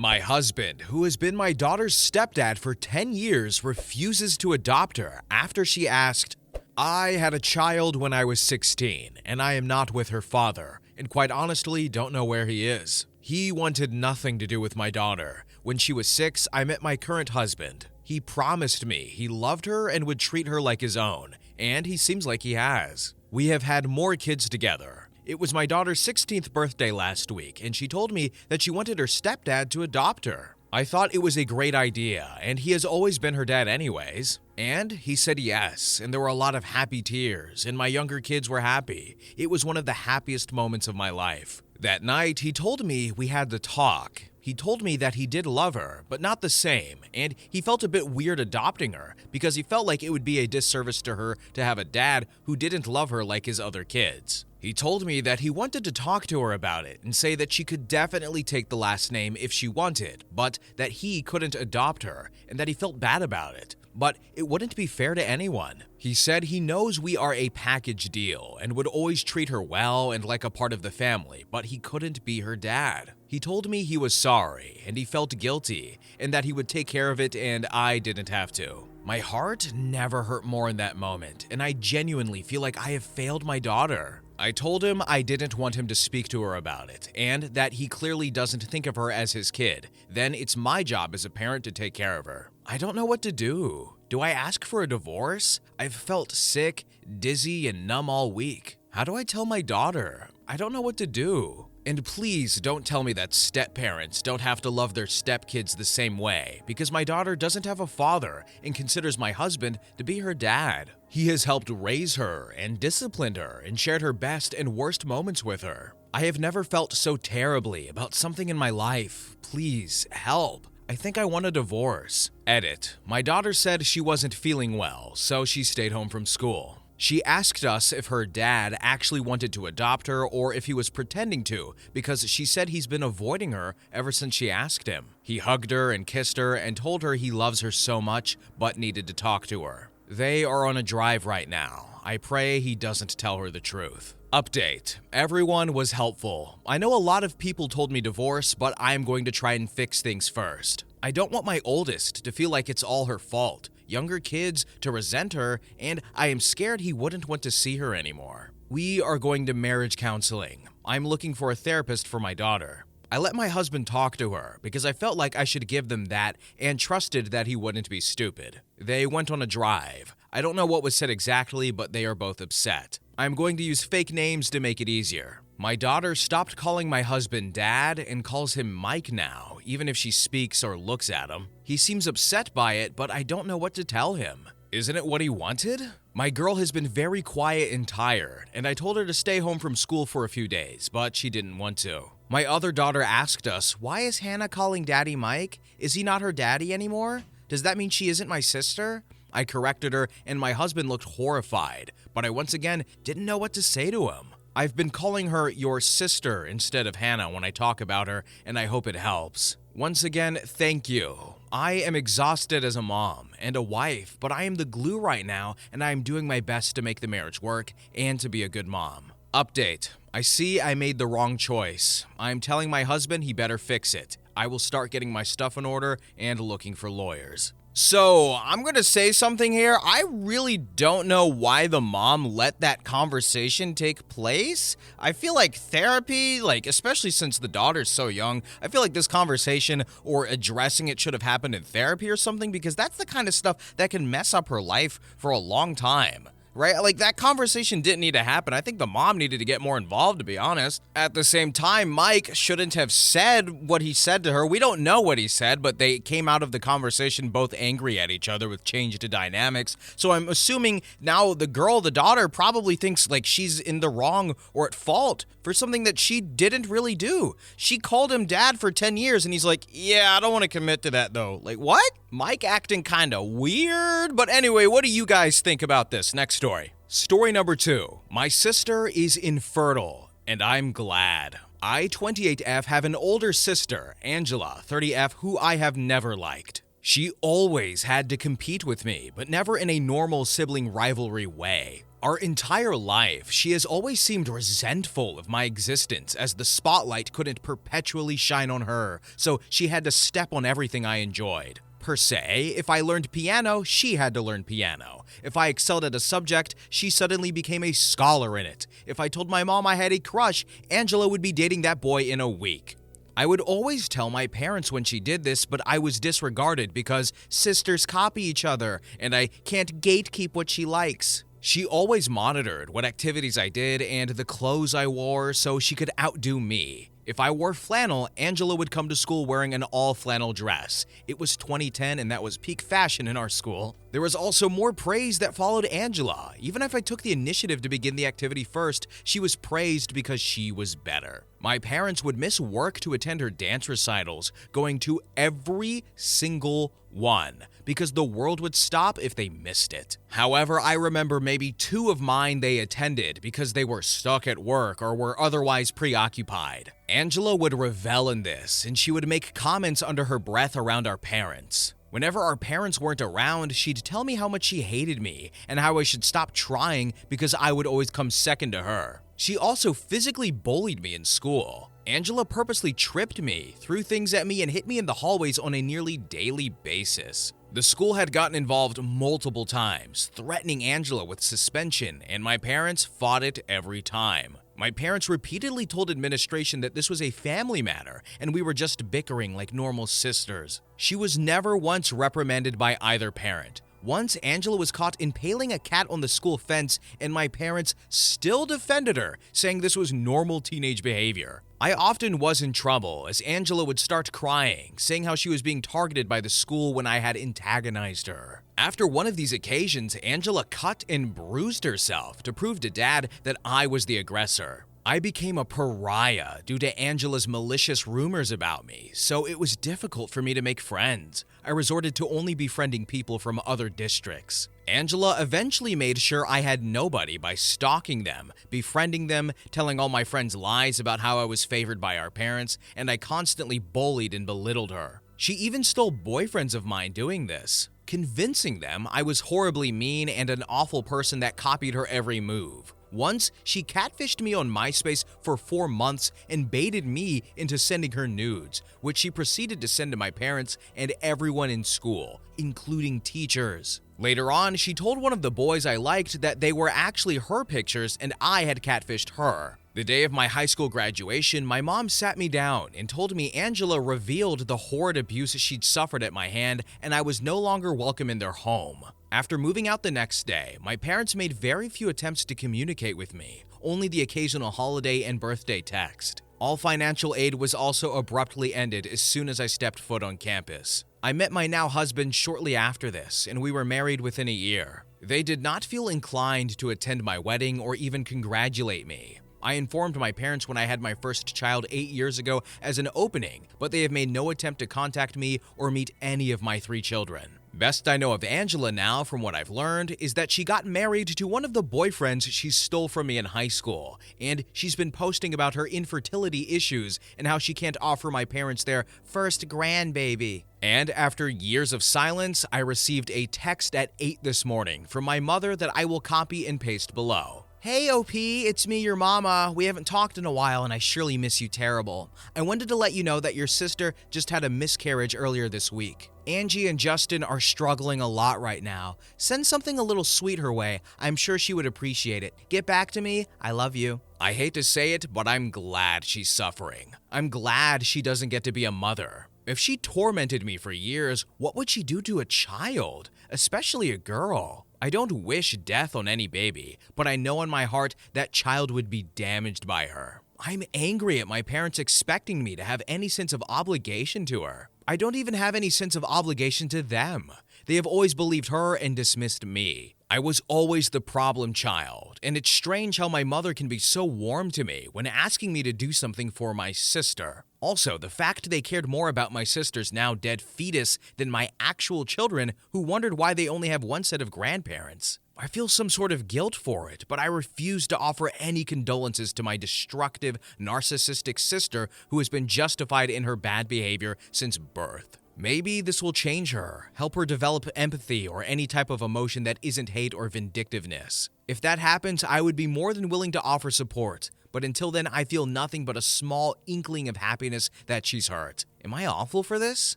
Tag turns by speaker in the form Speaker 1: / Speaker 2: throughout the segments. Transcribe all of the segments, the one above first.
Speaker 1: My husband, who has been my daughter's stepdad for 10 years, refuses to adopt her after she asked, "I had a child when I was 16, and I am not with her father, and quite honestly don't know where he is. He wanted nothing to do with my daughter. When she was 6, I met my current husband. He promised me he loved her and would treat her like his own, and he seems like he has. We have had more kids together. It was my daughter's 16th birthday last week, and she told me that she wanted her stepdad to adopt her. I thought it was a great idea, and he has always been her dad anyways. And he said yes, and there were a lot of happy tears, and my younger kids were happy. It was one of the happiest moments of my life. That night, he told me we had to talk. He told me that he did love her, but not the same, and he felt a bit weird adopting her because he felt like it would be a disservice to her to have a dad who didn't love her like his other kids. He told me that he wanted to talk to her about it and say that she could definitely take the last name if she wanted, but that he couldn't adopt her and that he felt bad about it. But it wouldn't be fair to anyone. He said he knows we are a package deal and would always treat her well and like a part of the family, but he couldn't be her dad. He told me he was sorry and he felt guilty and that he would take care of it and I didn't have to. My heart never hurt more in that moment, and I genuinely feel like I have failed my daughter. I told him I didn't want him to speak to her about it, and that he clearly doesn't think of her as his kid. Then it's my job as a parent to take care of her. I don't know what to do. Do I ask for a divorce? I've felt sick, dizzy, and numb all week. How do I tell my daughter? I don't know what to do. And please don't tell me that step-parents don't have to love their step-kids the same way, because my daughter doesn't have a father and considers my husband to be her dad. He has helped raise her and disciplined her and shared her best and worst moments with her. I have never felt so terribly about something in my life. Please, help. I think I want a divorce. Edit. My daughter said she wasn't feeling well, so she stayed home from school. She asked us if her dad actually wanted to adopt her or if he was pretending to, because she said he's been avoiding her ever since she asked him. He hugged her and kissed her and told her he loves her so much, but needed to talk to her. They are on a drive right now. I pray he doesn't tell her the truth. Update. Everyone was helpful. I know a lot of people told me divorce, but I'm going to try and fix things first. I don't want my oldest to feel like it's all her fault, younger kids to resent her, and I am scared he wouldn't want to see her anymore. We are going to marriage counseling. I'm looking for a therapist for my daughter. I let my husband talk to her because I felt like I should give them that and trusted that he wouldn't be stupid. They went on a drive. I don't know what was said exactly, but they are both upset. I'm going to use fake names to make it easier. My daughter stopped calling my husband Dad and calls him Mike now, even if she speaks or looks at him. He seems upset by it, but I don't know what to tell him. Isn't it what he wanted? My girl has been very quiet and tired, and I told her to stay home from school for a few days, but she didn't want to. My other daughter asked us, "Why is Hannah calling Daddy Mike? Is he not her daddy anymore? Does that mean she isn't my sister?" I corrected her, and my husband looked horrified, but I once again didn't know what to say to him. I've been calling her your sister instead of Hannah when I talk about her, and I hope it helps. Once again, thank you. I am exhausted as a mom and a wife, but I am the glue right now, and I am doing my best to make the marriage work and to be a good mom. Update. I see I made the wrong choice. I am telling my husband he better fix it. I will start getting my stuff in order and looking for lawyers. So, I'm going to say something here. I really don't know why the mom let that conversation take place. I feel like therapy, especially since the daughter's so young, I feel like this conversation or addressing it should have happened in therapy or something, because that's the kind of stuff that can mess up her life for a long time. Right? That conversation didn't need to happen. I think the mom needed to get more involved, to be honest. At the same time, Mike shouldn't have said what he said to her. We don't know what he said, but they came out of the conversation both angry at each other with changed dynamics. So I'm assuming now the daughter, probably thinks like she's in the wrong or at fault for something that she didn't really do. She called him dad for 10 years, and he's like, "Yeah, I don't want to commit to that, though." What? Mike acting kind of weird. But anyway, what do you guys think about this? Next story. Story number 2. My sister is infertile, and I'm glad. I, 28F, have an older sister, Angela, 30F, who I have never liked. She always had to compete with me, but never in a normal sibling rivalry way. Our entire life, she has always seemed resentful of my existence as the spotlight couldn't perpetually shine on her, so she had to step on everything I enjoyed. Per se, if I learned piano, she had to learn piano. If I excelled at a subject, she suddenly became a scholar in it. If I told my mom I had a crush, Angela would be dating that boy in a week. I would always tell my parents when she did this, but I was disregarded because sisters copy each other, and I can't gatekeep what she likes. She always monitored what activities I did and the clothes I wore so she could outdo me. If I wore flannel, Angela would come to school wearing an all-flannel dress. It was 2010 and that was peak fashion in our school. There was also more praise that followed Angela. Even if I took the initiative to begin the activity first, she was praised because she was better. My parents would miss work to attend her dance recitals, going to every single one, because the world would stop if they missed it. However, I remember maybe 2 of mine they attended because they were stuck at work or were otherwise preoccupied. Angela would revel in this, and she would make comments under her breath around our parents. Whenever our parents weren't around, she'd tell me how much she hated me and how I should stop trying because I would always come second to her. She also physically bullied me in school. Angela purposely tripped me, threw things at me, and hit me in the hallways on a nearly daily basis. The school had gotten involved multiple times, threatening Angela with suspension, and my parents fought it every time. My parents repeatedly told administration that this was a family matter and we were just bickering like normal sisters. She was never once reprimanded by either parent. Once, Angela was caught impaling a cat on the school fence, and my parents still defended her, saying this was normal teenage behavior. I often was in trouble, as Angela would start crying, saying how she was being targeted by the school when I had antagonized her. After one of these occasions, Angela cut and bruised herself to prove to Dad that I was the aggressor. I became a pariah due to Angela's malicious rumors about me, so it was difficult for me to make friends. I resorted to only befriending people from other districts. Angela eventually made sure I had nobody by stalking them, befriending them, telling all my friends lies about how I was favored by our parents, and I constantly bullied and belittled her. She even stole boyfriends of mine doing this, convincing them I was horribly mean and an awful person that copied her every move. Once, she catfished me on MySpace for 4 months and baited me into sending her nudes, which she proceeded to send to my parents and everyone in school, including teachers. Later on, she told one of the boys I liked that they were actually her pictures and I had catfished her. The day of my high school graduation, my mom sat me down and told me Angela revealed the horrid abuse she'd suffered at my hand and I was no longer welcome in their home. After moving out the next day, my parents made very few attempts to communicate with me, only the occasional holiday and birthday text. All financial aid was also abruptly ended as soon as I stepped foot on campus. I met my now husband shortly after this, and we were married within a year. They did not feel inclined to attend my wedding or even congratulate me. I informed my parents when I had my first child 8 years ago as an opening, but they have made no attempt to contact me or meet any of my 3 children. Best I know of Angela now, from what I've learned, is that she got married to one of the boyfriends she stole from me in high school, and she's been posting about her infertility issues and how she can't offer my parents their first grandbaby. And after years of silence, I received a text at 8 this morning from my mother that I will copy and paste below. Hey OP, it's me, your mama. We haven't talked in a while and I surely miss you terrible. I wanted to let you know that your sister just had a miscarriage earlier this week. Angie and Justin are struggling a lot right now. Send something a little sweet her way. I'm sure she would appreciate it. Get back to me. I love you. I hate to say it, but I'm glad she's suffering. I'm glad she doesn't get to be a mother. If she tormented me for years, what would she do to a child, especially a girl? I don't wish death on any baby, but I know in my heart that child would be damaged by her. I'm angry at my parents expecting me to have any sense of obligation to her. I don't even have any sense of obligation to them. They have always believed her and dismissed me. I was always the problem child, and it's strange how my mother can be so warm to me when asking me to do something for my sister. Also, the fact they cared more about my sister's now dead fetus than my actual children who wondered why they only have one set of grandparents. I feel some sort of guilt for it, but I refuse to offer any condolences to my destructive, narcissistic sister who has been justified in her bad behavior since birth. Maybe this will change her, help her develop empathy or any type of emotion that isn't hate or vindictiveness. If that happens, I would be more than willing to offer support, but until then, I feel nothing but a small inkling of happiness that she's hurt. Am I awful for this?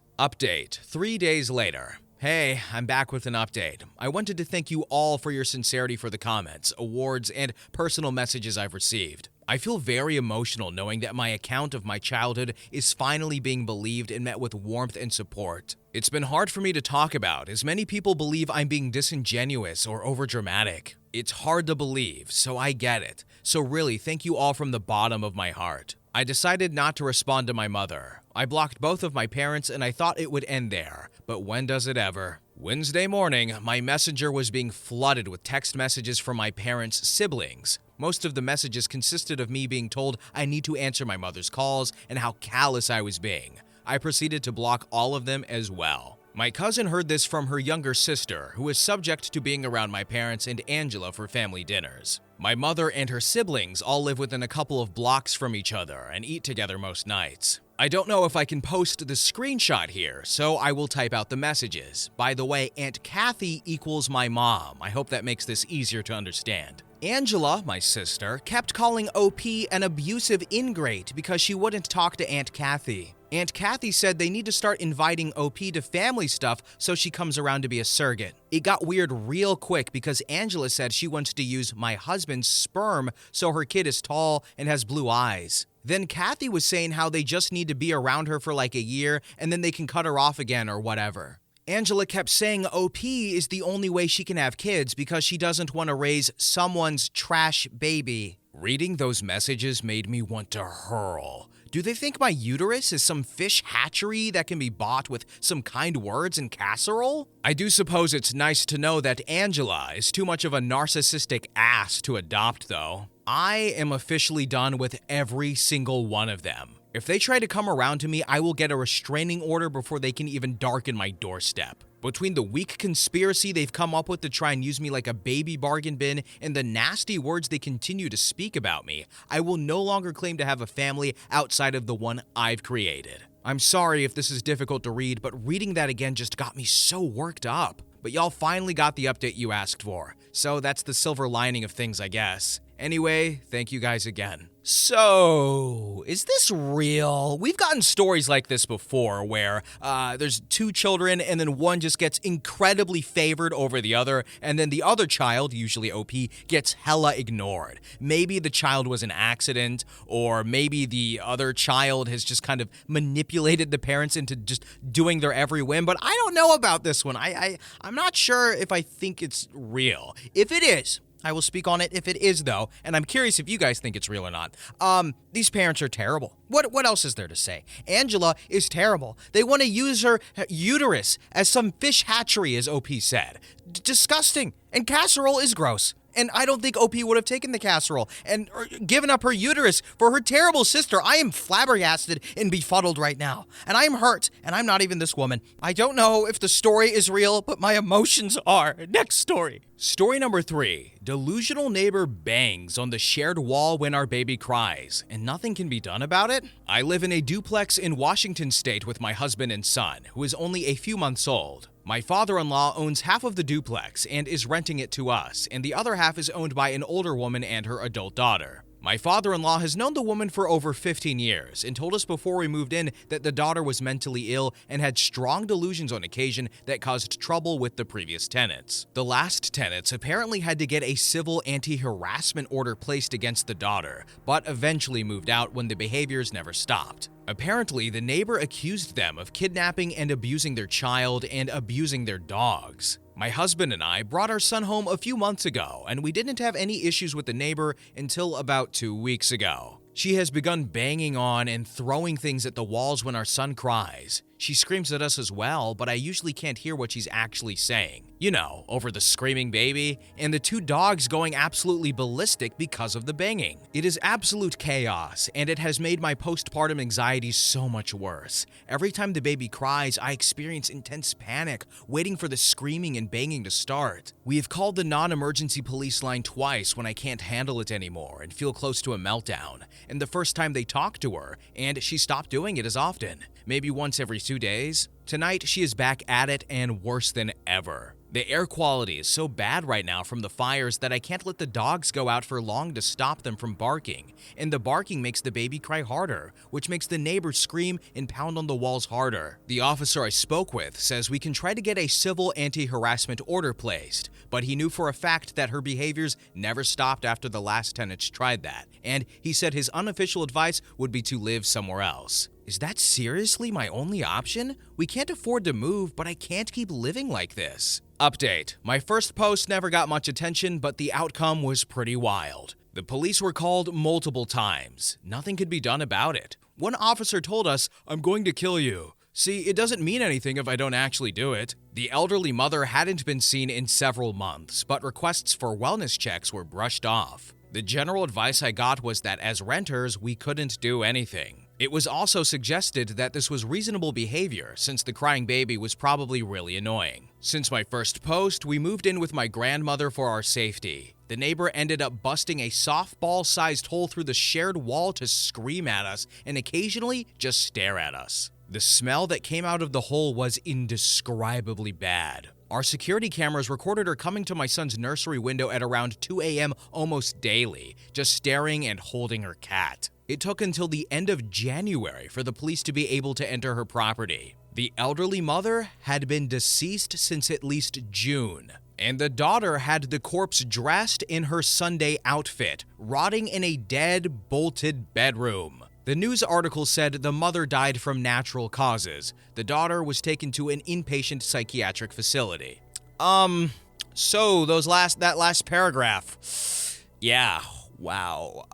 Speaker 1: Update 3 days later. Hey, I'm back with an update. I wanted to thank you all for your sincerity for the comments, awards, and personal messages I've received. I feel very emotional knowing that my account of my childhood is finally being believed and met with warmth and support. It's been hard for me to talk about, as many people believe I'm being disingenuous or overdramatic. It's hard to believe, so I get it. So really, thank you all from the bottom of my heart. I decided not to respond to my mother. I blocked both of my parents and I thought it would end there, but when does it ever? Wednesday morning, my messenger was being flooded with text messages from my parents' siblings. Most of the messages consisted of me being told I need to answer my mother's calls and how callous I was being. I proceeded to block all of them as well. My cousin heard this from her younger sister, who is subject to being around my parents and Angela for family dinners. My mother and her siblings all live within a couple of blocks from each other and eat together most nights. I don't know if I can post the screenshot here, so I will type out the messages. By the way, Aunt Kathy equals my mom. I hope that makes this easier to understand. Angela, my sister, kept calling OP an abusive ingrate because she wouldn't talk to Aunt Kathy. Aunt Kathy said they need to start inviting OP to family stuff so she comes around to be a surrogate. It got weird real quick because Angela said she wants to use my husband's sperm so her kid is tall and has blue eyes. Then Kathy was saying how they just need to be around her for like a year and then they can cut her off again or whatever. Angela kept saying OP is the only way she can have kids because she doesn't want to raise someone's trash baby. Reading those messages made me want to hurl. Do they think my uterus is some fish hatchery that can be bought with some kind words and casserole? I do suppose it's nice to know that Angela is too much of a narcissistic ass to adopt, though. I am officially done with every single one of them. If they try to come around to me, I will get a restraining order before they can even darken my doorstep. Between the weak conspiracy they've come up with to try and use me like a baby bargain bin and the nasty words they continue to speak about me, I will no longer claim to have a family outside of the one I've created. I'm sorry if this is difficult to read, but reading that again just got me so worked up. But y'all finally got the update you asked for, so that's the silver lining of things, I guess. Anyway, thank you guys again. So, is this real? We've gotten stories like this before where there's two children and then one just gets incredibly favored over the other and then the other child, usually OP, gets hella ignored. Maybe the child was an accident or maybe the other child has just kind of manipulated the parents into just doing their every whim, but I don't know about this one. I'm not sure if I think it's real. If it is, I will speak on it if it is, though, and I'm curious if you guys think it's real or not. These parents are terrible. What else is there to say? Angela is terrible. They want to use her uterus as some fish hatchery, as OP said. Disgusting. And casserole is gross. And I don't think OP would have taken the casserole and given up her uterus for her terrible sister. I am flabbergasted and befuddled right now. And I'm hurt, and I'm not even this woman. I don't know if the story is real, but my emotions are. Next story. Story number 3. Delusional neighbor bangs on the shared wall when our baby cries, and nothing can be done about it? I live in a duplex in Washington state with my husband and son, who is only a few months old. My father-in-law owns half of the duplex and is renting it to us, and the other half is owned by an older woman and her adult daughter. My father-in-law has known the woman for over 15 years and told us before we moved in that the daughter was mentally ill and had strong delusions on occasion that caused trouble with the previous tenants. The last tenants apparently had to get a civil anti-harassment order placed against the daughter, but eventually moved out when the behaviors never stopped. Apparently, the neighbor accused them of kidnapping and abusing their child and abusing their dogs. My husband and I brought our son home a few months ago, and we didn't have any issues with the neighbor until about 2 weeks ago. She has begun banging on and throwing things at the walls when our son cries. She screams at us as well, but I usually can't hear what she's actually saying. You know, over the screaming baby, and the 2 dogs going absolutely ballistic because of the banging. It is absolute chaos, and it has made my postpartum anxiety so much worse. Every time the baby cries, I experience intense panic, waiting for the screaming and banging to start. We have called the non-emergency police line twice when I can't handle it anymore and feel close to a meltdown. And the first time they talked to her, and she stopped doing it as often. Maybe once every 2 2 days. Tonight, she is back at it and worse than ever. The air quality is so bad right now from the fires that I can't let the dogs go out for long to stop them from barking, and the barking makes the baby cry harder, which makes the neighbors scream and pound on the walls harder. The officer I spoke with says we can try to get a civil anti-harassment order placed, but he knew for a fact that her behaviors never stopped after the last tenants tried that, and he said his unofficial advice would be to live somewhere else. Is that seriously my only option? We can't afford to move, but I can't keep living like this. Update. My first post never got much attention, but the outcome was pretty wild. The police were called multiple times. Nothing could be done about it. One officer told us, "I'm going to kill you." See, it doesn't mean anything if I don't actually do it. The elderly mother hadn't been seen in several months, but requests for wellness checks were brushed off. The general advice I got was that as renters, we couldn't do anything. It was also suggested that this was reasonable behavior since the crying baby was probably really annoying. Since my first post, we moved in with my grandmother for our safety. The neighbor ended up busting a softball-sized hole through the shared wall to scream at us and occasionally just stare at us. The smell that came out of the hole was indescribably bad. Our security cameras recorded her coming to my son's nursery window at around 2 a.m. almost daily, just staring and holding her cat. It took until the end of January for the police to be able to enter her property. The elderly mother had been deceased since at least June, and the daughter had the corpse dressed in her Sunday outfit, rotting in a dead, bolted bedroom. The news article said the mother died from natural causes. The daughter was taken to an inpatient psychiatric facility. So that last paragraph. Yeah, wow.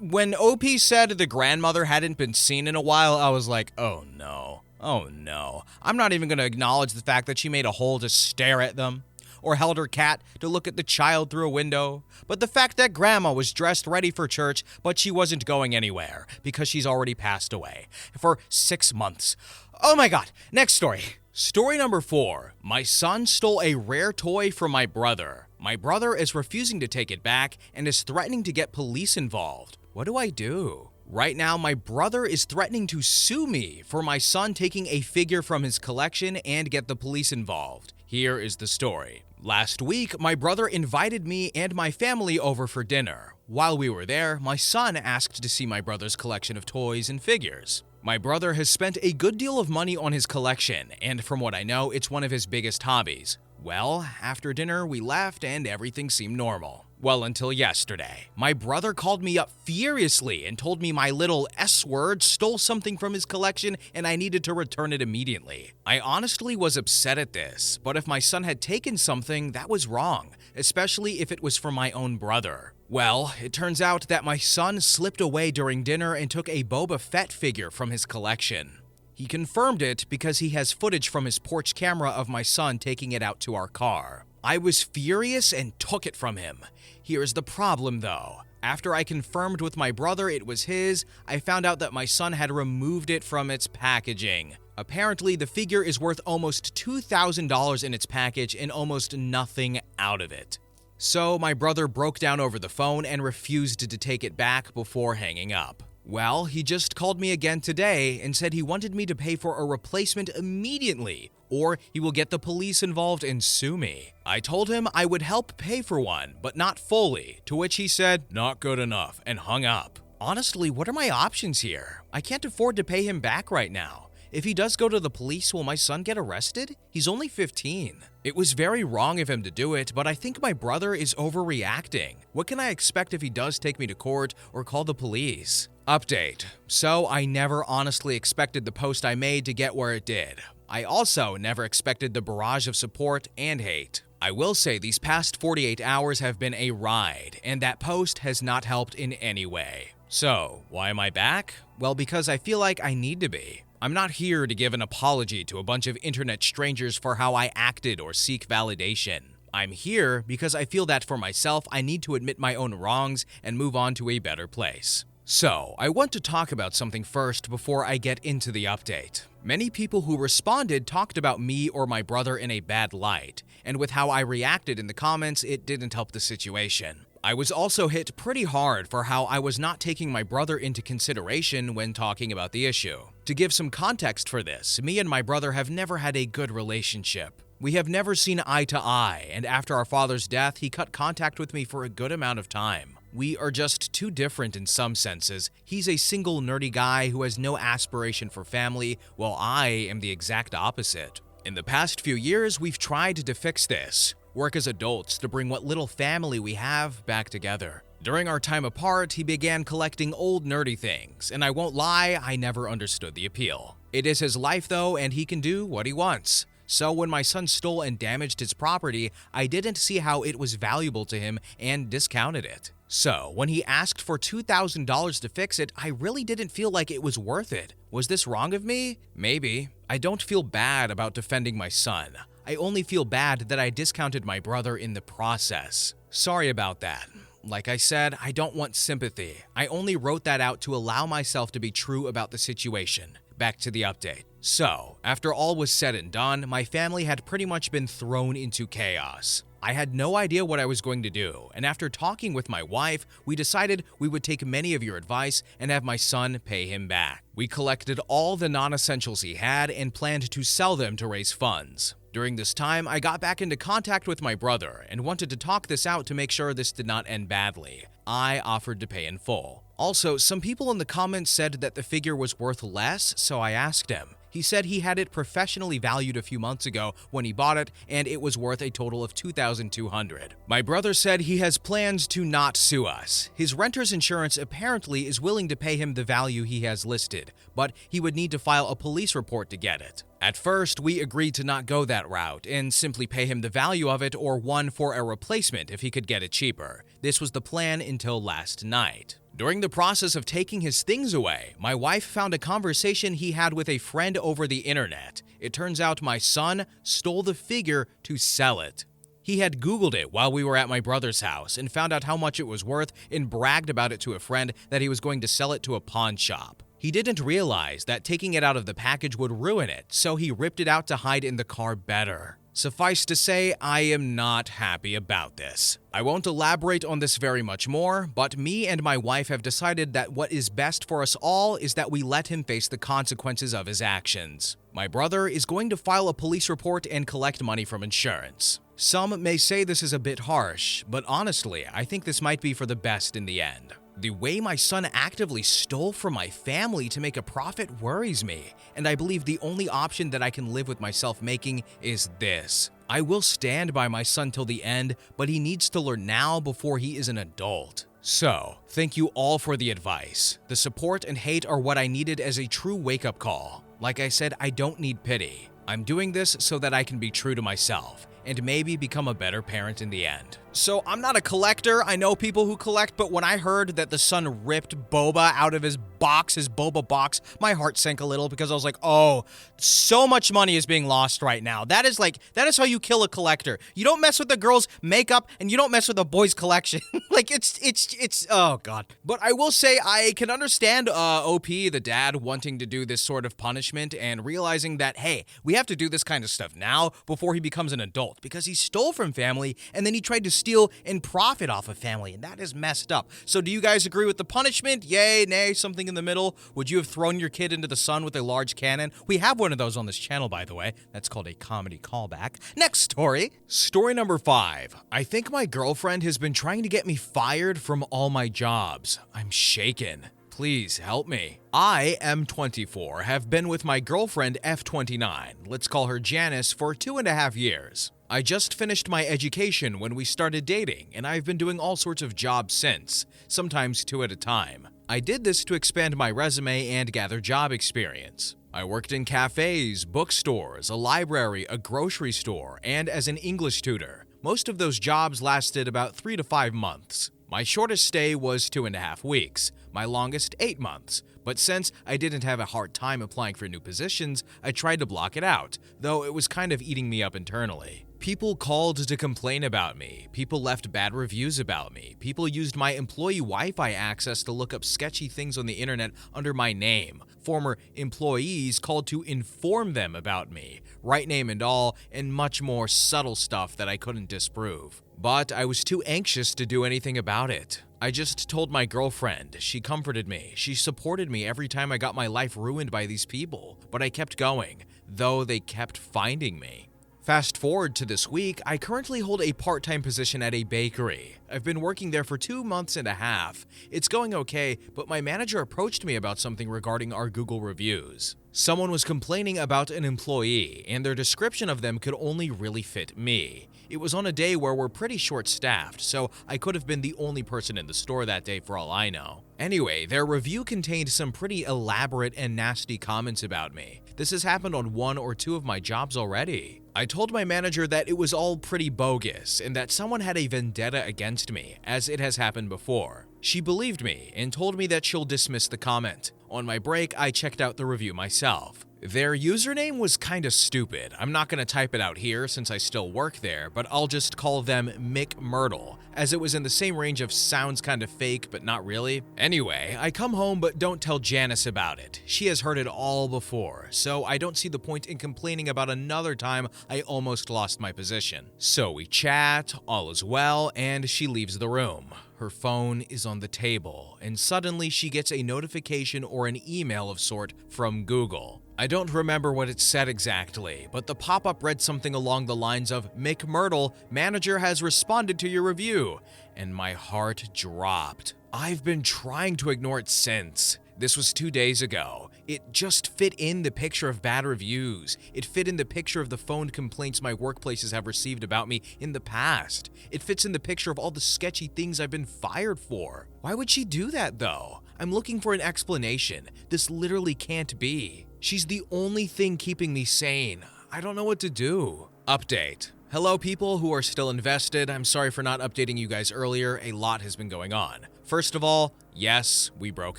Speaker 1: When OP said the grandmother hadn't been seen in a while, I was like, oh no. Oh no. I'm not even gonna acknowledge the fact that she made a hole to stare at them, or held her cat to look at the child through a window. But the fact that grandma was dressed ready for church, but she wasn't going anywhere because she's already passed away for 6 months. Oh my god, next story. Story number 4. My son stole a rare toy from my brother. My brother is refusing to take it back and is threatening to get police involved. What do I do? Right now, my brother is threatening to sue me for my son taking a figure from his collection and get the police involved. Here is the story. Last week, my brother invited me and my family over for dinner. While we were there, my son asked to see my brother's collection of toys and figures. My brother has spent a good deal of money on his collection, and from what I know, it's one of his biggest hobbies. Well, after dinner, we left and everything seemed normal. Well, until yesterday. My brother called me up furiously and told me my little S-word stole something from his collection and I needed to return it immediately. I honestly was upset at this, but if my son had taken something, that was wrong, especially if it was from my own brother. Well, it turns out that my son slipped away during dinner and took a Boba Fett figure from his collection. He confirmed it because he has footage from his porch camera of my son taking it out to our car. I was furious and took it from him. Here's the problem though. After I confirmed with my brother it was his, I found out that my son had removed it from its packaging. Apparently, the figure is worth almost $2,000 in its package and almost nothing out of it. So my brother broke down over the phone and refused to take it back before hanging up. Well, he just called me again today and said he wanted me to pay for a replacement immediately, or he will get the police involved and sue me. I told him I would help pay for one, but not fully, to which he said, "Not good enough," and hung up. Honestly, what are my options here? I can't afford to pay him back right now. If he does go to the police, will my son get arrested? He's only 15. It was very wrong of him to do it, but I think my brother is overreacting. What can I expect if he does take me to court or call the police? Update. So I never honestly expected the post I made to get where it did. I also never expected the barrage of support and hate. I will say these past 48 hours have been a ride, and that post has not helped in any way. So, why am I back? Well, because I feel like I need to be. I'm not here to give an apology to a bunch of internet strangers for how I acted or seek validation. I'm here because I feel that for myself, I need to admit my own wrongs and move on to a better place. So, I want to talk about something first before I get into the update. Many people who responded talked about me or my brother in a bad light, and with how I reacted in the comments, it didn't help the situation. I was also hit pretty hard for how I was not taking my brother into consideration when talking about the issue. To give some context for this, me and my brother have never had a good relationship. We have never seen eye to eye, and after our father's death, he cut contact with me for a good amount of time. We are just too different in some senses. He's a single nerdy guy who has no aspiration for family, while I am the exact opposite. In the past few years, we've tried to fix this, work as adults to bring what little family we have back together. During our time apart, he began collecting old nerdy things, and I won't lie, I never understood the appeal. It is his life though, and he can do what he wants. So when my son stole and damaged his property, I didn't see how it was valuable to him and discounted it. So when he asked for $2,000 to fix it, I really didn't feel like it was worth it. Was this wrong of me? Maybe. I don't feel bad about defending my son. I only feel bad that I discounted my brother in the process. Sorry about that. Like I said, I don't want sympathy. I only wrote that out to allow myself to be true about the situation. Back to the update. So, after all was said and done, my family had pretty much been thrown into chaos. I had no idea what I was going to do, and after talking with my wife, we decided we would take many of your advice and have my son pay him back. We collected all the non-essentials he had and planned to sell them to raise funds. During this time, I got back into contact with my brother and wanted to talk this out to make sure this did not end badly. I offered to pay in full. Also, some people in the comments said that the figure was worth less, so I asked him. He said he had it professionally valued a few months ago when he bought it, and it was worth a total of $2,200. My brother said he has plans to not sue us. His renter's insurance apparently is willing to pay him the value he has listed, but he would need to file a police report to get it. At first, we agreed to not go that route and simply pay him the value of it or one for a replacement if he could get it cheaper. This was the plan until last night. During the process of taking his things away, my wife found a conversation he had with a friend over the internet. It turns out my son stole the figure to sell it. He had Googled it while we were at my brother's house and found out how much it was worth and bragged about it to a friend that he was going to sell it to a pawn shop. He didn't realize that taking it out of the package would ruin it, so he ripped it out to hide in the car better. Suffice to say, I am not happy about this. I won't elaborate on this very much more, but me and my wife have decided that what is best for us all is that we let him face the consequences of his actions. My brother is going to file a police report and collect money from insurance. Some may say this is a bit harsh, but honestly, I think this might be for the best in the end. The way my son actively stole from my family to make a profit worries me, and I believe the only option that I can live with myself making is this. I will stand by my son till the end, but he needs to learn now before he is an adult. So, thank you all for the advice. The support and hate are what I needed as a true wake-up call. Like I said, I don't need pity. I'm doing this so that I can be true to myself and maybe become a better parent in the end. So I'm not a collector. I know people who collect, but when I heard that the son ripped boba out of his box, his boba box, my heart sank a little because I was like, oh, so much money is being lost right now. That is how you kill a collector. You don't mess with the girl's makeup and you don't mess with the boy's collection. It's oh God. But I will say I can understand OP, the dad, wanting to do this sort of punishment and realizing that, hey, we have to do this kind of stuff now before he becomes an adult because he stole from family and then he tried to steal and profit off of family, and that is messed up. So do you guys agree with the punishment? Yay, nay, something in the middle? Would you have thrown your kid into the sun with a large cannon? We have one of those on this channel, by the way. That's called a comedy callback. Next story. Story number 5. I think my girlfriend has been trying to get me fired from all my jobs. I'm shaken. Please help me. I am 24, have been with my girlfriend F29, let's call her Janice, for 2.5 years. I just finished my education when we started dating, and I've been doing all sorts of jobs since, sometimes 2 at a time. I did this to expand my resume and gather job experience. I worked in cafes, bookstores, a library, a grocery store, and as an English tutor. Most of those jobs lasted about 3 to 5 months. My shortest stay was 2.5 weeks, my longest 8 months. But since I didn't have a hard time applying for new positions, I tried to block it out, though it was kind of eating me up internally. People called to complain about me. People left bad reviews about me. People used my employee Wi-Fi access to look up sketchy things on the internet under my name. Former employees called to inform them about me, right name and all, and much more subtle stuff that I couldn't disprove. But I was too anxious to do anything about it. I just told my girlfriend. She comforted me. She supported me every time I got my life ruined by these people. But I kept going, though they kept finding me. Fast forward to this week, I currently hold a part-time position at a bakery. I've been working there for 2 months and a half. It's going okay, but my manager approached me about something regarding our Google reviews. Someone was complaining about an employee, and their description of them could only really fit me. It was on a day where we're pretty short-staffed, so I could have been the only person in the store that day for all I know. Anyway, their review contained some pretty elaborate and nasty comments about me. This has happened on 1 or 2 of my jobs already. I told my manager that it was all pretty bogus and that someone had a vendetta against me, as it has happened before. She believed me and told me that she'll dismiss the comment. On my break, I checked out the review myself. Their username was kinda stupid. I'm not gonna type it out here since I still work there, but I'll just call them Mick Myrtle, as it was in the same range of sounds kinda fake, but not really. Anyway, I come home but don't tell Janice about it. She has heard it all before, so I don't see the point in complaining about another time I almost lost my position. So we chat, all is well, and she leaves the room. Her phone is on the table, and suddenly she gets a notification or an email of sort from Google. I don't remember what it said exactly, but the pop-up read something along the lines of, "Mick Myrtle, manager has responded to your review," and my heart dropped. I've been trying to ignore it since. This was 2 days ago. It just fit in the picture of bad reviews. It fit in the picture of the phoned complaints my workplaces have received about me in the past. It fits in the picture of all the sketchy things I've been fired for. Why would she do that though? I'm looking for an explanation. This literally can't be. She's the only thing keeping me sane. I don't know what to do. Update. Hello people who are still invested. I'm sorry for not updating you guys earlier. A lot has been going on. First of all, yes, we broke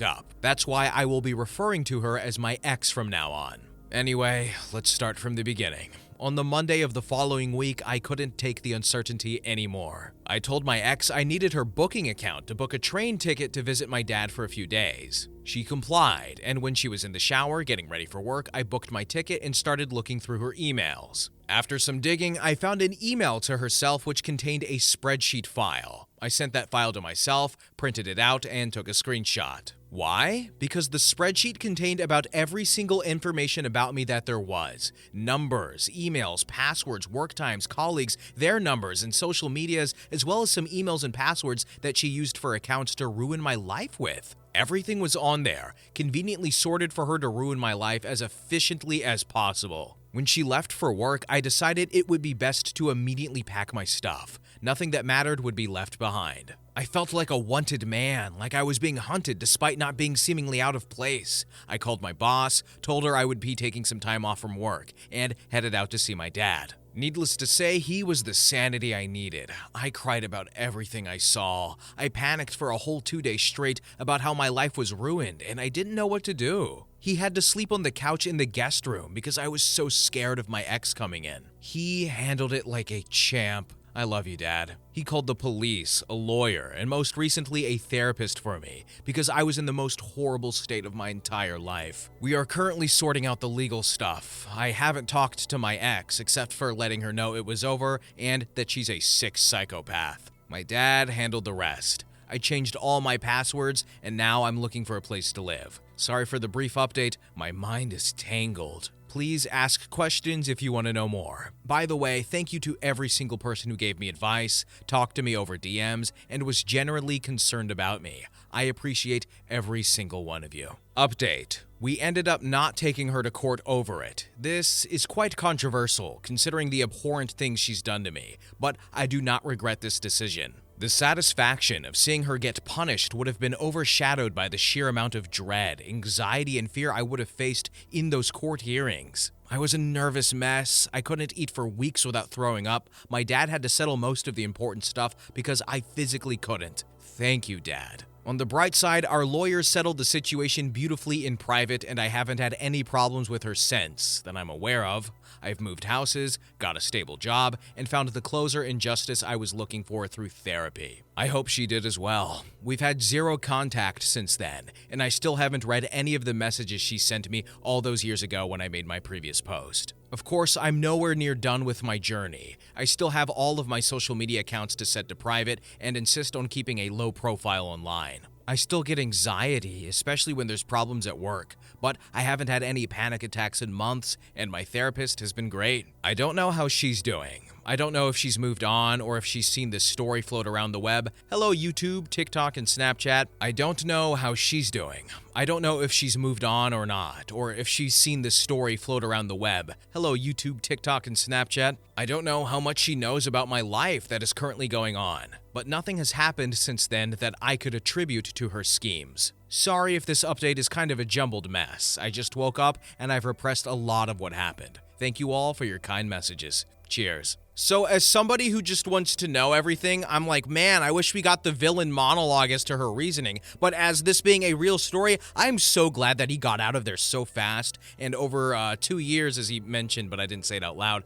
Speaker 1: up. That's why I will be referring to her as my ex from now on. Anyway, let's start from the beginning. On the Monday of the following week, I couldn't take the uncertainty anymore. I told my ex I needed her booking account to book a train ticket to visit my dad for a few days. She complied, and when she was in the shower getting ready for work, I booked my ticket and started looking through her emails. After some digging, I found an email to herself which contained a spreadsheet file. I sent that file to myself, printed it out, and took a screenshot. Why? Because the spreadsheet contained about every single information about me that there was. Numbers, emails, passwords, work times, colleagues, their numbers, and social medias, as well as some emails and passwords that she used for accounts to ruin my life with. Everything was on there, conveniently sorted for her to ruin my life as efficiently as possible. When she left for work, I decided it would be best to immediately pack my stuff. Nothing that mattered would be left behind. I felt like a wanted man, like I was being hunted despite not being seemingly out of place. I called my boss, told her I would be taking some time off from work, and headed out to see my dad. Needless to say, he was the sanity I needed. I cried about everything I saw. I panicked for a whole 2 days straight about how my life was ruined, and I didn't know what to do. He had to sleep on the couch in the guest room because I was so scared of my ex coming in. He handled it like a champ. I love you, Dad. He called the police, a lawyer, and most recently a therapist for me because I was in the most horrible state of my entire life. We are currently sorting out the legal stuff. I haven't talked to my ex except for letting her know it was over and that she's a sick psychopath. My dad handled the rest. I changed all my passwords and now I'm looking for a place to live. Sorry for the brief update. My mind is tangled. Please ask questions if you want to know more. By the way, thank you to every single person who gave me advice, talked to me over DMs, and was generally concerned about me. I appreciate every single one of you. Update. We ended up not taking her to court over it. This is quite controversial, considering the abhorrent things she's done to me, but I do not regret this decision. The satisfaction of seeing her get punished would have been overshadowed by the sheer amount of dread, anxiety, and fear I would have faced in those court hearings. I was a nervous mess. I couldn't eat for weeks without throwing up. My dad had to settle most of the important stuff because I physically couldn't. Thank you, Dad. On the bright side, our lawyers settled the situation beautifully in private, and I haven't had any problems with her since that I'm aware of. I've moved houses, got a stable job, and found the closure and justice I was looking for through therapy. I hope she did as well. We've had zero contact since then, and I still haven't read any of the messages she sent me all those years ago when I made my previous post. Of course, I'm nowhere near done with my journey. I still have all of my social media accounts to set to private and insist on keeping a low profile online. I still get anxiety, especially when there's problems at work, but I haven't had any panic attacks in months, and my therapist has been great. I don't know how she's doing. I don't know if she's moved on or if she's seen this story float around the web. Hello, YouTube, TikTok, and Snapchat. I don't know how she's doing. I don't know if she's moved on or not, or if she's seen this story float around the web. Hello, YouTube, TikTok, and Snapchat. I don't know how much she knows about my life that is currently going on, but nothing has happened since then that I could attribute to her schemes. Sorry if this update is kind of a jumbled mess. I just woke up and I've repressed a lot of what happened. Thank you all for your kind messages. Cheers. So as somebody who just wants to know everything, I'm like, man, I wish we got the villain monologue as to her reasoning. But as this being a real story, I'm so glad that he got out of there so fast. And over 2 years, as he mentioned, but I didn't say it out loud,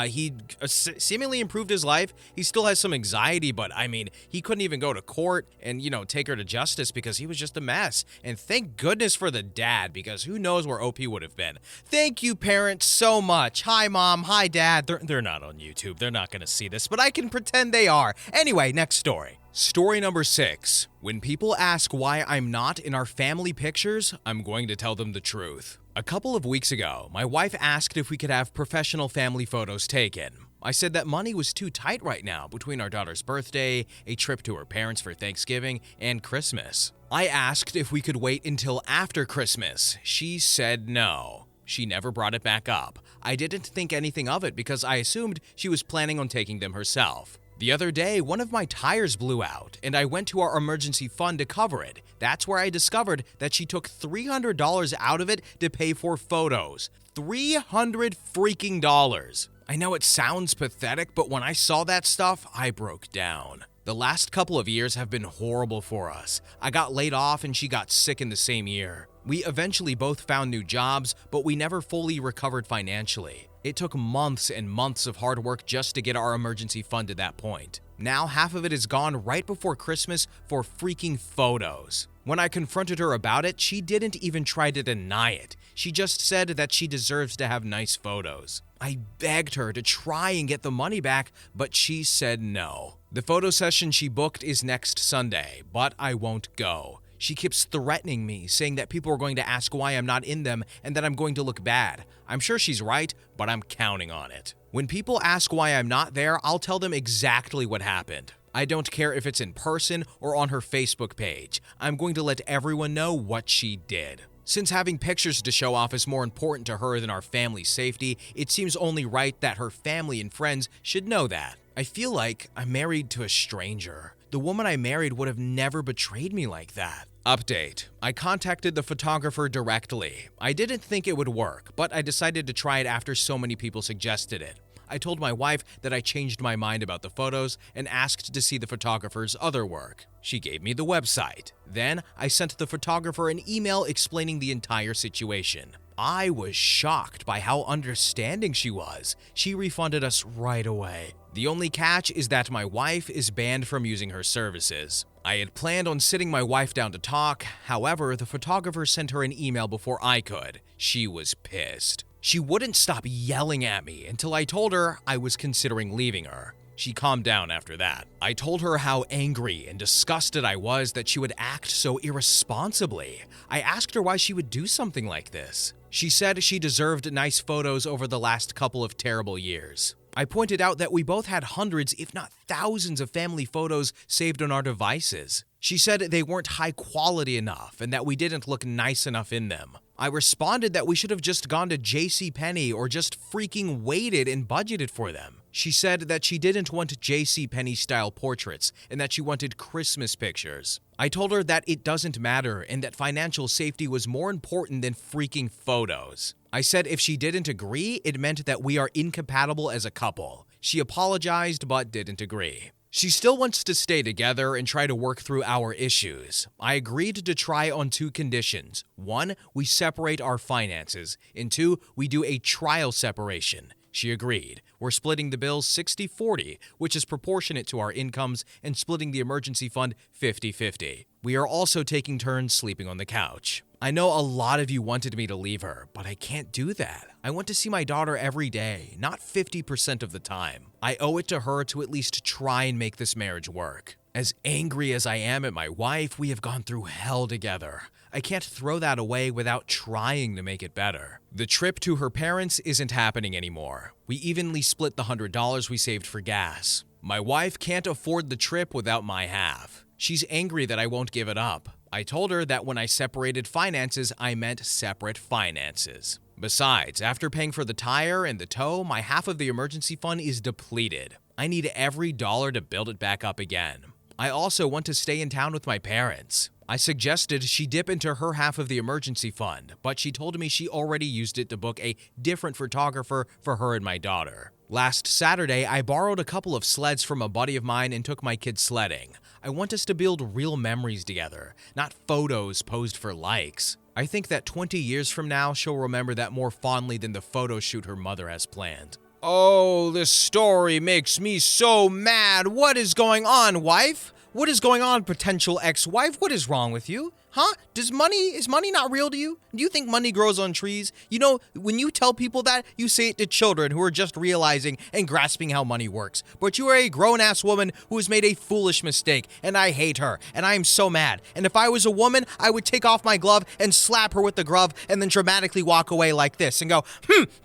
Speaker 1: he seemingly improved his life. He still has some anxiety, but I mean, he couldn't even go to court and, take her to justice because he was just a mess. And thank goodness for the dad, because who knows where OP would have been. Thank you, parents, so much. Hi, Mom. Hi, Dad. They're not on YouTube. They're not going to see this, but I can pretend they are. Anyway, next story. Story number 6. When people ask why I'm not in our family pictures, I'm going to tell them the truth. A couple of weeks ago, my wife asked if we could have professional family photos taken. I said that money was too tight right now between our daughter's birthday, a trip to her parents for Thanksgiving, and Christmas. I asked if we could wait until after Christmas. She said no. She never brought it back up. I didn't think anything of it because I assumed she was planning on taking them herself. The other day, one of my tires blew out, and I went to our emergency fund to cover it. That's where I discovered that she took $300 out of it to pay for photos. $300 freaking dollars. I know it sounds pathetic, but when I saw that stuff, I broke down. The last couple of years have been horrible for us. I got laid off and she got sick in the same year. We eventually both found new jobs, but we never fully recovered financially. It took months and months of hard work just to get our emergency fund to that point. Now half of it is gone right before Christmas for freaking photos. When I confronted her about it, she didn't even try to deny it. She just said that she deserves to have nice photos. I begged her to try and get the money back, but she said no. The photo session she booked is next Sunday, but I won't go. She keeps threatening me, saying that people are going to ask why I'm not in them and that I'm going to look bad. I'm sure she's right, but I'm counting on it. When people ask why I'm not there, I'll tell them exactly what happened. I don't care if it's in person or on her Facebook page. I'm going to let everyone know what she did. Since having pictures to show off is more important to her than our family's safety, it seems only right that her family and friends should know that. I feel like I'm married to a stranger. The woman I married would have never betrayed me like that. Update. I contacted the photographer directly. I didn't think it would work, but I decided to try it after so many people suggested it. I told my wife that I changed my mind about the photos and asked to see the photographer's other work. She gave me the website. Then I sent the photographer an email explaining the entire situation. I was shocked by how understanding she was. She refunded us right away. The only catch is that my wife is banned from using her services. I had planned on sitting my wife down to talk. However, the photographer sent her an email before I could. She was pissed. She wouldn't stop yelling at me until I told her I was considering leaving her. She calmed down after that. I told her how angry and disgusted I was that she would act so irresponsibly. I asked her why she would do something like this. She said she deserved nice photos over the last couple of terrible years. I pointed out that we both had hundreds, if not thousands, of family photos saved on our devices. She said they weren't high quality enough and that we didn't look nice enough in them. I responded that we should have just gone to JCPenney or just freaking waited and budgeted for them. She said that she didn't want JCPenney style portraits and that she wanted Christmas pictures. I told her that it doesn't matter and that financial safety was more important than freaking photos. I said if she didn't agree, it meant that we are incompatible as a couple. She apologized but didn't agree. She still wants to stay together and try to work through our issues. I agreed to try on 2 conditions. 1, we separate our finances, and 2, we do a trial separation. She agreed. We're splitting the bills 60-40, which is proportionate to our incomes, and splitting the emergency fund 50-50. We are also taking turns sleeping on the couch. I know a lot of you wanted me to leave her, but I can't do that. I want to see my daughter every day, not 50% of the time. I owe it to her to at least try and make this marriage work. As angry as I am at my wife, we have gone through hell together. I can't throw that away without trying to make it better. The trip to her parents isn't happening anymore. We evenly split the $100 we saved for gas. My wife can't afford the trip without my half. She's angry that I won't give it up. I told her that when I separated finances, I meant separate finances. Besides, after paying for the tire and the tow, my half of the emergency fund is depleted. I need every dollar to build it back up again. I also want to stay in town with my parents. I suggested she dip into her half of the emergency fund, but she told me she already used it to book a different photographer for her and my daughter. Last Saturday, I borrowed a couple of sleds from a buddy of mine and took my kids sledding. I want us to build real memories together, not photos posed for likes. I think that 20 years from now, she'll remember that more fondly than the photo shoot her mother has planned. Oh, this story makes me so mad. What is going on, wife? What is going on, potential ex-wife? What is wrong with you? Huh? Is money not real to you? Do you think money grows on trees? You know, when you tell people that, you say it to children who are just realizing and grasping how money works. But you are a grown-ass woman who has made a foolish mistake, and I hate her, and I am so mad. And if I was a woman, I would take off my glove and slap her with the glove and then dramatically walk away like this and go,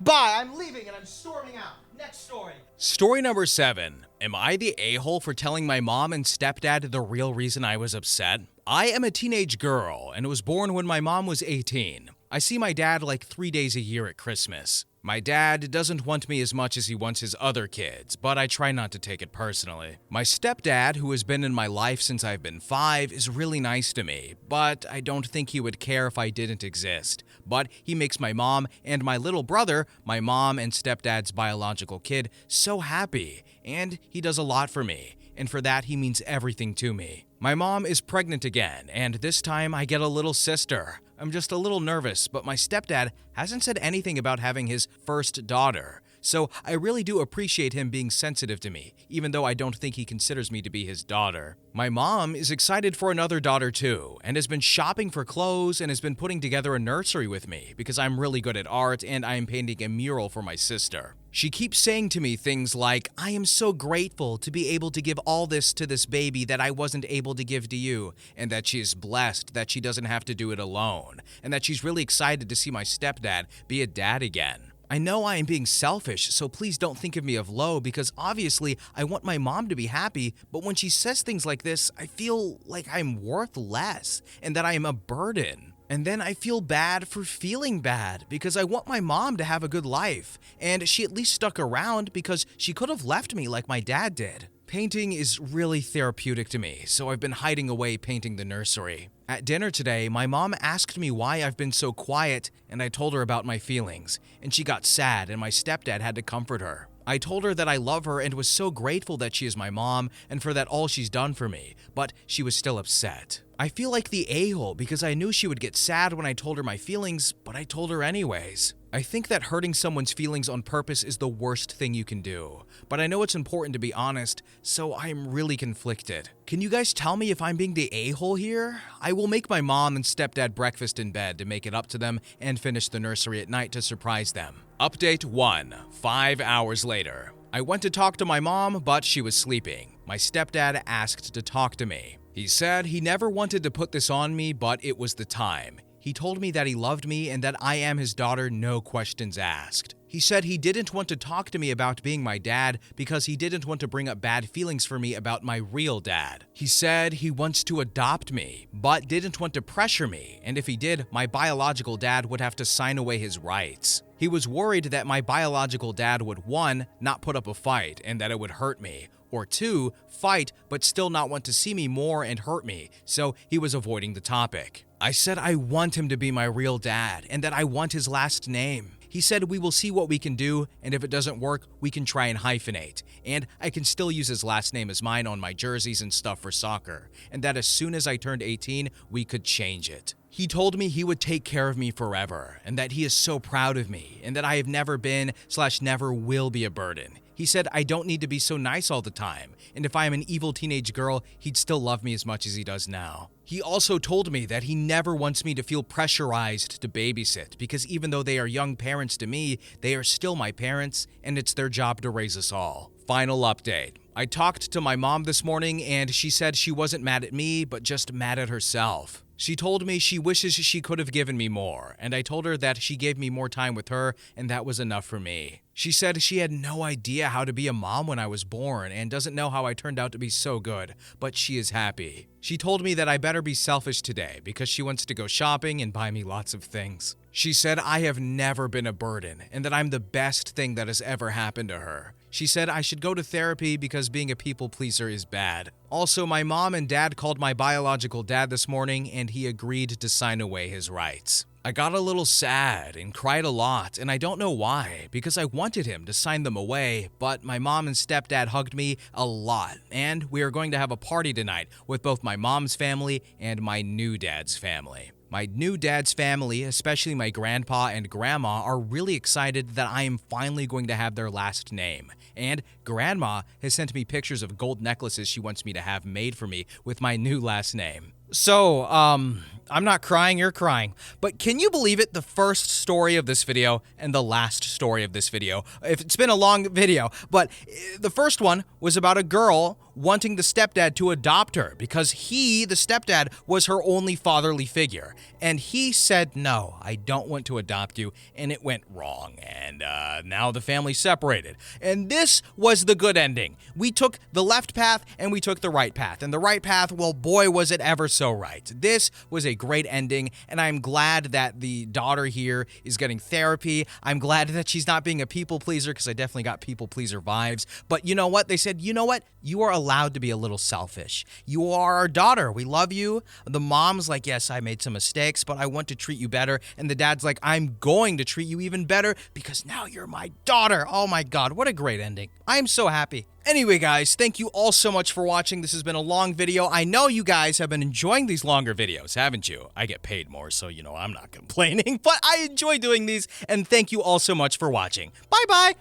Speaker 1: bye, I'm leaving and I'm storming out. Next story. Story number 7. Am I the a-hole for telling my mom and stepdad the real reason I was upset? I am a teenage girl and was born when my mom was 18. I see my dad like 3 days a year at Christmas. My dad doesn't want me as much as he wants his other kids, but I try not to take it personally. My stepdad, who has been in my life since I've been 5, is really nice to me, but I don't think he would care if I didn't exist. But he makes my mom and my little brother, my mom and stepdad's biological kid, so happy, and he does a lot for me, and for that he means everything to me. My mom is pregnant again, and this time I get a little sister. I'm just a little nervous, but my stepdad hasn't said anything about having his first daughter. So I really do appreciate him being sensitive to me, even though I don't think he considers me to be his daughter. My mom is excited for another daughter too, and has been shopping for clothes and has been putting together a nursery with me because I'm really good at art and I am painting a mural for my sister. She keeps saying to me things like, I am so grateful to be able to give all this to this baby that I wasn't able to give to you, and that she is blessed that she doesn't have to do it alone, and that she's really excited to see my stepdad be a dad again. I know I am being selfish, so please don't think of me of low because obviously I want my mom to be happy, but when she says things like this, I feel like I'm worth less and that I am a burden. And then I feel bad for feeling bad because I want my mom to have a good life, and she at least stuck around because she could have left me like my dad did. Painting is really therapeutic to me, so I've been hiding away painting the nursery. At dinner today, my mom asked me why I've been so quiet, and I told her about my feelings, and she got sad and my stepdad had to comfort her. I told her that I love her and was so grateful that she is my mom and for that all she's done for me, but she was still upset. I feel like the a-hole because I knew she would get sad when I told her my feelings, but I told her anyways. I think that hurting someone's feelings on purpose is the worst thing you can do, but I know it's important to be honest, so I'm really conflicted. Can you guys tell me if I'm being the a-hole here? I will make my mom and stepdad breakfast in bed to make it up to them and finish the nursery at night to surprise them. Update 1, 5 hours later. I went to talk to my mom, but she was sleeping. My stepdad asked to talk to me. He said he never wanted to put this on me, but it was the time. He told me that he loved me and that I am his daughter, no questions asked. He said he didn't want to talk to me about being my dad because he didn't want to bring up bad feelings for me about my real dad. He said he wants to adopt me, but didn't want to pressure me, and if he did, my biological dad would have to sign away his rights. He was worried that my biological dad would 1, not put up a fight and that it would hurt me, or 2, fight but still not want to see me more and hurt me, so he was avoiding the topic. I said I want him to be my real dad and that I want his last name. He said we will see what we can do, and if it doesn't work, we can try and hyphenate. And I can still use his last name as mine on my jerseys and stuff for soccer, and that as soon as I turned 18, we could change it. He told me he would take care of me forever, and that he is so proud of me, and that I have never been/never will be a burden. He said I don't need to be so nice all the time, and if I am an evil teenage girl, he'd still love me as much as he does now. He also told me that he never wants me to feel pressurized to babysit, because even though they are young parents to me, they are still my parents, and it's their job to raise us all. Final update. I talked to my mom this morning, and she said she wasn't mad at me, but just mad at herself. She told me she wishes she could have given me more, and I told her that she gave me more time with her, and that was enough for me. She said she had no idea how to be a mom when I was born and doesn't know how I turned out to be so good, but she is happy. She told me that I better be selfish today because she wants to go shopping and buy me lots of things. She said I have never been a burden and that I'm the best thing that has ever happened to her. She said I should go to therapy because being a people pleaser is bad. Also, my mom and dad called my biological dad this morning and he agreed to sign away his rights. I got a little sad and cried a lot, and I don't know why, because I wanted him to sign them away, but my mom and stepdad hugged me a lot, and we are going to have a party tonight with both my mom's family and my new dad's family. My new dad's family, especially my grandpa and grandma, are really excited that I am finally going to have their last name. And grandma has sent me pictures of gold necklaces she wants me to have made for me with my new last name. So, I'm not crying, you're crying. But can you believe it? The first story of this video and the last story of this video. If it's been a long video, but the first one was about a girl wanting the stepdad to adopt her because he, the stepdad, was her only fatherly figure. And he said, no, I don't want to adopt you. And it went wrong. And now the family separated. And this was the good ending. We took the left path and we took the right path. And the right path, well, boy, was it ever so right. This was a great ending. And I'm glad that the daughter here is getting therapy. I'm glad that she's not being a people pleaser because I definitely got people pleaser vibes. But you know what? They said, you know what? You are allowed to be a little selfish. You are our daughter. We love you. The mom's like, yes, I made some mistakes, but I want to treat you better. And the dad's like, I'm going to treat you even better because now you're my daughter. Oh my God, what a great ending. I am so happy. Anyway, guys, thank you all so much for watching. This has been a long video. I know you guys have been enjoying these longer videos, haven't you? I get paid more, so, I'm not complaining, but I enjoy doing these, and thank you all so much for watching. Bye-bye.